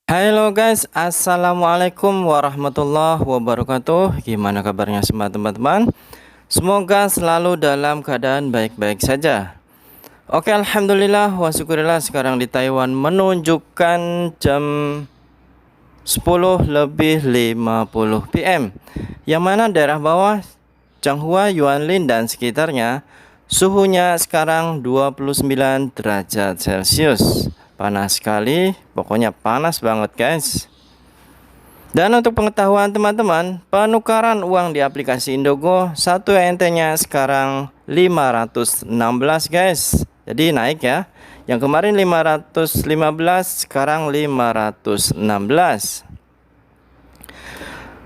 Halo guys, assalamualaikum warahmatullahi wabarakatuh. Gimana kabarnya semua teman-teman? Semoga selalu dalam keadaan baik-baik saja. Oke, alhamdulillah wa syukurillah, sekarang di Taiwan menunjukkan jam 10 lebih 50 PM, yang mana daerah bawah Changhua, Yuanlin dan sekitarnya suhunya sekarang 29 derajat Celcius. Panas sekali, pokoknya panas banget guys. Dan untuk pengetahuan teman-teman, penukaran uang di aplikasi Indogo 1 NT nya sekarang 516 guys. Jadi naik ya. Yang kemarin 515, sekarang 516.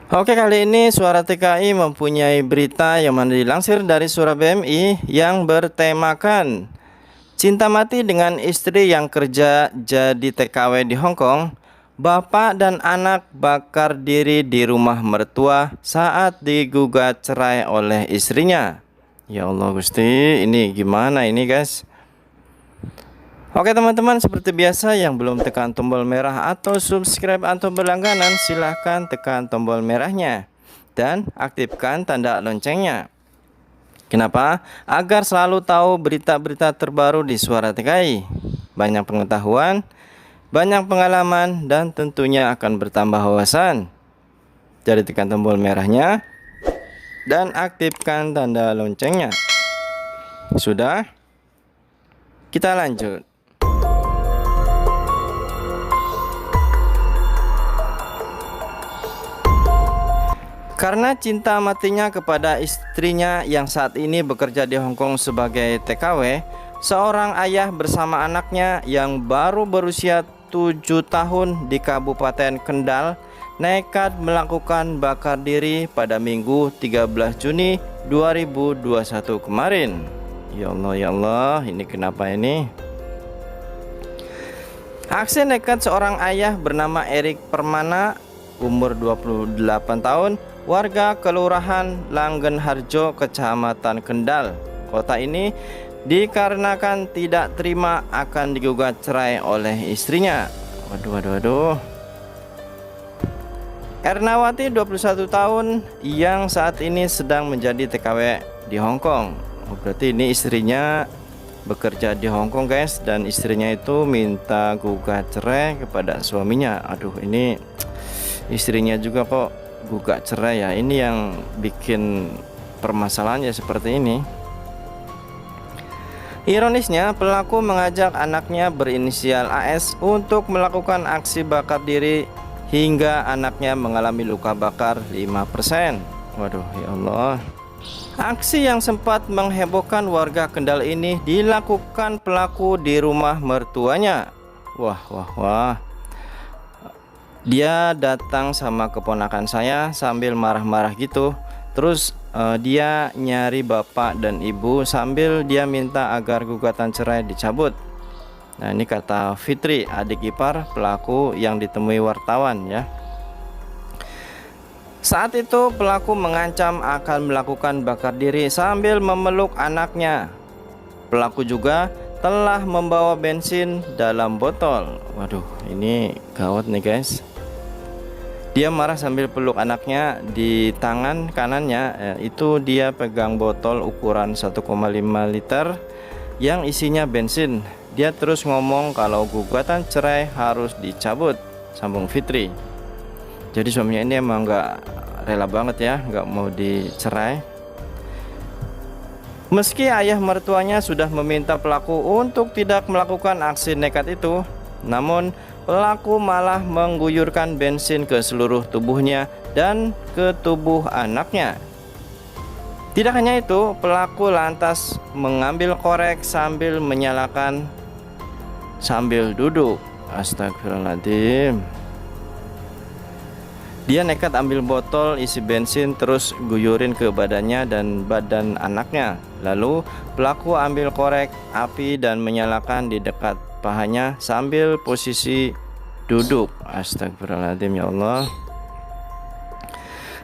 Oke, kali ini Suara TKI mempunyai berita yang mana dilansir dari Suara BMI yang bertemakan cinta mati dengan istri yang kerja jadi TKW di Hong Kong. Bapak dan anak bakar diri di rumah mertua saat digugat cerai oleh istrinya. Ya Allah Gusti, ini gimana ini guys? Oke teman-teman, seperti biasa yang belum tekan tombol merah atau subscribe atau berlangganan, silahkan tekan tombol merahnya dan aktifkan tanda loncengnya. Kenapa? Agar selalu tahu berita-berita terbaru di Suara TKI. Banyak pengetahuan, banyak pengalaman, dan tentunya akan bertambah wawasan. Jadi tekan tombol merahnya dan aktifkan tanda loncengnya. Sudah? Kita lanjut. Karena cinta matinya kepada istrinya yang saat ini bekerja di Hong Kong sebagai TKW, seorang ayah bersama anaknya yang baru berusia 7 tahun di Kabupaten Kendal nekat melakukan bakar diri pada Minggu 13 Juni 2021 kemarin. Ya Allah, ini kenapa ini? Aksi nekat seorang ayah bernama Erik Permana, umur 28 tahun, warga Kelurahan Langgen Harjo, Kecamatan Kendal, kota ini, dikarenakan tidak terima akan digugat cerai oleh istrinya. Waduh. Ernawati 21 tahun yang saat ini sedang menjadi TKW di Hong Kong. Berarti ini istrinya bekerja di Hong Kong guys, dan istrinya itu minta gugat cerai kepada suaminya. Aduh, ini istrinya juga kok gugat cerai ya. Ini yang bikin permasalahannya seperti ini. Ironisnya, pelaku mengajak anaknya berinisial AS untuk melakukan aksi bakar diri hingga anaknya mengalami luka bakar 5%. Waduh, ya Allah. Aksi yang sempat menghebohkan warga Kendal ini dilakukan pelaku di rumah mertuanya. Wah. Dia datang sama keponakan saya sambil marah-marah gitu. Terus dia nyari bapak dan ibu sambil dia minta agar gugatan cerai dicabut. Nah, ini kata Fitri, adik ipar pelaku yang ditemui wartawan ya. Saat itu pelaku mengancam akan melakukan bakar diri sambil memeluk anaknya. Pelaku juga telah membawa bensin dalam botol. Waduh, ini gawat nih guys. Dia marah sambil peluk anaknya. Di tangan kanannya itu dia pegang botol ukuran 1,5 liter yang isinya bensin. Dia terus ngomong kalau gugatan cerai harus dicabut, sambung Fitri. Jadi suaminya ini emang nggak rela banget ya, nggak mau dicerai. Meski ayah mertuanya sudah meminta pelaku untuk tidak melakukan aksi nekat itu, namun pelaku malah mengguyurkan bensin ke seluruh tubuhnya dan ke tubuh anaknya. Tidak hanya itu, pelaku lantas mengambil korek sambil menyalakan sambil duduk. Astagfirullahaladzim. Dia nekat ambil botol isi bensin terus guyurin ke badannya dan badan anaknya. Lalu pelaku ambil korek api dan menyalakan di dekat pahanya sambil posisi duduk. Astagfirullahaladzim, ya Allah.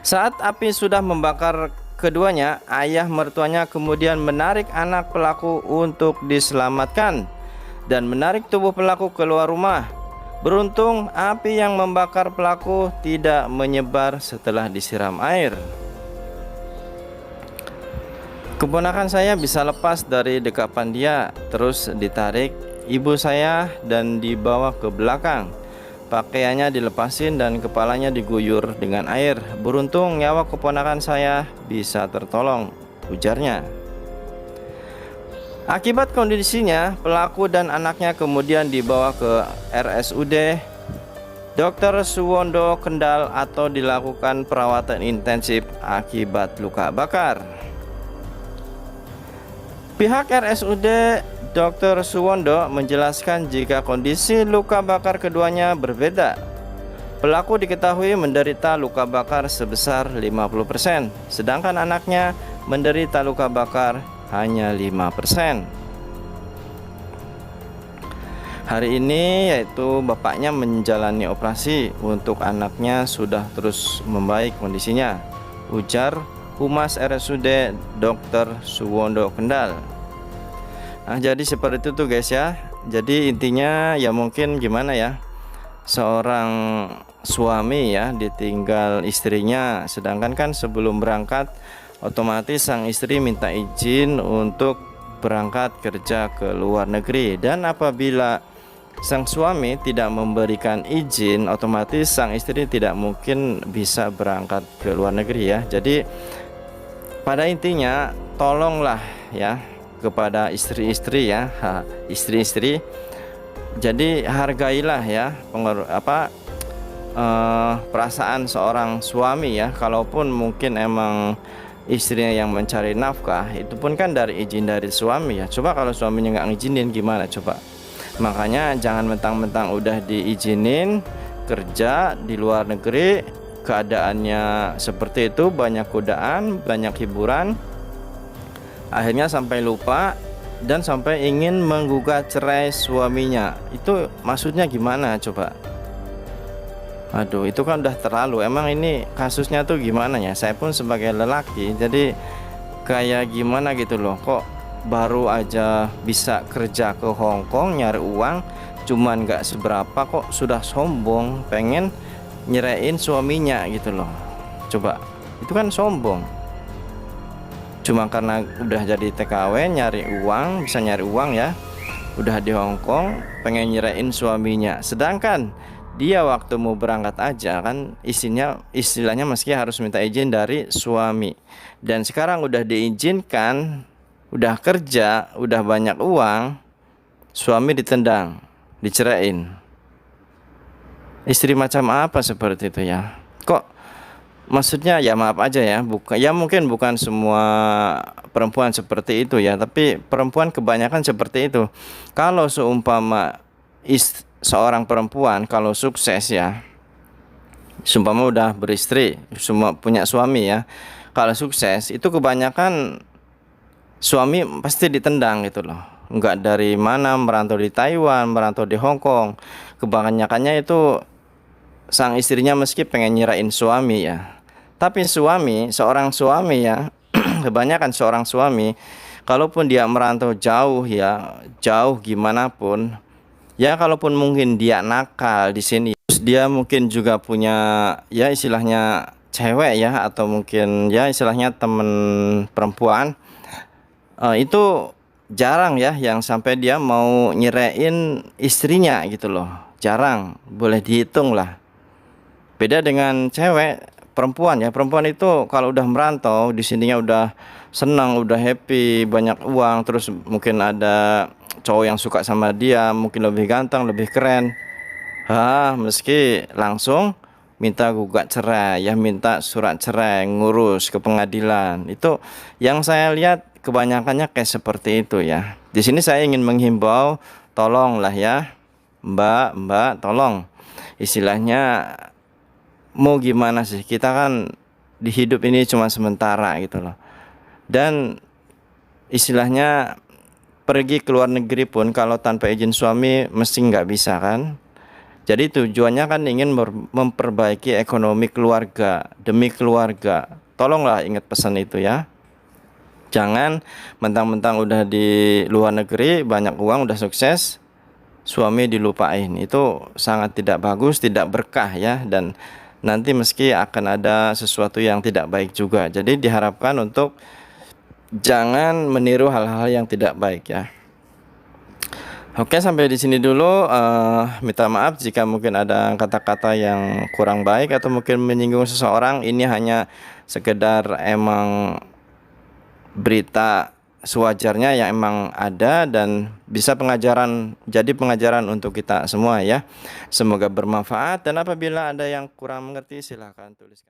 Saat api sudah membakar keduanya, ayah mertuanya kemudian menarik anak pelaku untuk diselamatkan. dan menarik tubuh pelaku keluar rumah. Beruntung api yang membakar pelaku tidak menyebar setelah disiram air. Keponakan saya bisa lepas dari dekapan dia, terus ditarik ibu saya dan dibawa ke belakang. Pakaiannya dilepasin dan kepalanya diguyur dengan air. Beruntung nyawa keponakan saya bisa tertolong, ujarnya. Akibat kondisinya, pelaku dan anaknya kemudian dibawa ke RSUD Dr. Suwondo Kendal atau dilakukan perawatan intensif akibat luka bakar. Pihak RSUD Dr. Suwondo menjelaskan jika kondisi luka bakar keduanya berbeda. Pelaku diketahui menderita luka bakar sebesar 50%, sedangkan anaknya menderita luka bakar hanya 5%. Hari ini yaitu bapaknya menjalani operasi untuk anaknya sudah terus membaik kondisinya, ujar Humas RSUD Dr. Suwondo Kendal. Nah, jadi seperti itu tuh guys ya. Jadi intinya ya mungkin gimana ya, seorang suami ya ditinggal istrinya, sedangkan kan sebelum berangkat otomatis sang istri minta izin untuk berangkat kerja ke luar negeri, dan apabila sang suami tidak memberikan izin, otomatis sang istri tidak mungkin bisa berangkat ke luar negeri ya. Jadi pada intinya tolonglah ya kepada istri-istri ya, istri-istri. Jadi hargailah ya perasaan seorang suami ya. Kalaupun mungkin emang istrinya yang mencari nafkah, itu pun kan dari izin dari suami ya. Coba kalau suaminya nggak ngizinin gimana coba. Makanya jangan mentang-mentang udah diizinin kerja di luar negeri, keadaannya seperti itu, banyak godaan, banyak hiburan, akhirnya sampai lupa dan sampai ingin menggugat cerai suaminya. Itu maksudnya gimana coba? Aduh, itu kan udah terlalu. Emang ini kasusnya tuh gimana ya? Saya pun sebagai lelaki, jadi kayak gimana gitu loh. Kok baru aja bisa kerja ke Hong Kong nyari uang, cuman gak seberapa kok sudah sombong pengen nyerain suaminya gitu loh. Coba, itu kan sombong. Cuma karena udah jadi TKW nyari uang, bisa nyari uang ya, udah di Hong Kong pengen nyerain suaminya. Sedangkan dia waktu mau berangkat aja kan istilahnya meski harus minta izin dari suami. Dan sekarang udah diizinkan, udah kerja, udah banyak uang, suami ditendang, dicerain. Istri macam apa seperti itu ya? Kok maksudnya ya maaf aja ya, mungkin bukan semua perempuan seperti itu ya, tapi perempuan kebanyakan seperti itu. Kalau seumpama seorang perempuan kalau sukses ya, seumpama udah beristri, semua punya suami ya, kalau sukses itu kebanyakan suami pasti ditendang gitu loh. Enggak dari mana, merantau di Taiwan, merantau di Hong Kong, kebanyakannya itu sang istrinya meski pengen nyerain suami ya. Tapi seorang suami ya, kebanyakan seorang suami kalaupun dia merantau jauh ya, jauh gimana pun ya, kalaupun mungkin dia nakal di sini, terus dia mungkin juga punya ya istilahnya cewek ya, atau mungkin ya istilahnya temen perempuan, itu jarang ya yang sampai dia mau nyerain istrinya gitu loh. Jarang, boleh dihitung lah. Beda dengan cewek, perempuan ya. Perempuan itu kalau udah merantau di sininya udah senang, udah happy, banyak uang, terus mungkin ada cowok yang suka sama dia, mungkin lebih ganteng, lebih keren, meski langsung minta gugat cerai ya, minta surat cerai, ngurus ke pengadilan. Itu yang saya lihat kebanyakannya kayak seperti itu ya. Di sini saya ingin menghimbau, tolonglah ya mbak, tolong, istilahnya mau gimana sih, kita kan di hidup ini cuma sementara gitu loh. Dan istilahnya pergi ke luar negeri pun kalau tanpa izin suami mesti nggak bisa kan. Jadi tujuannya kan ingin memperbaiki ekonomi keluarga, demi keluarga. Tolonglah ingat pesan itu ya. Jangan mentang-mentang udah di luar negeri banyak uang, udah sukses, suami dilupain. Itu sangat tidak bagus, tidak berkah ya, dan nanti meski akan ada sesuatu yang tidak baik juga. Jadi diharapkan untuk jangan meniru hal-hal yang tidak baik ya. Oke, sampai di sini dulu. Minta maaf jika mungkin ada kata-kata yang kurang baik atau mungkin menyinggung seseorang. Ini hanya sekedar emang berita sewajarnya yang emang ada dan bisa jadi pengajaran untuk kita semua ya. Semoga bermanfaat, dan apabila ada yang kurang mengerti silahkan tuliskan.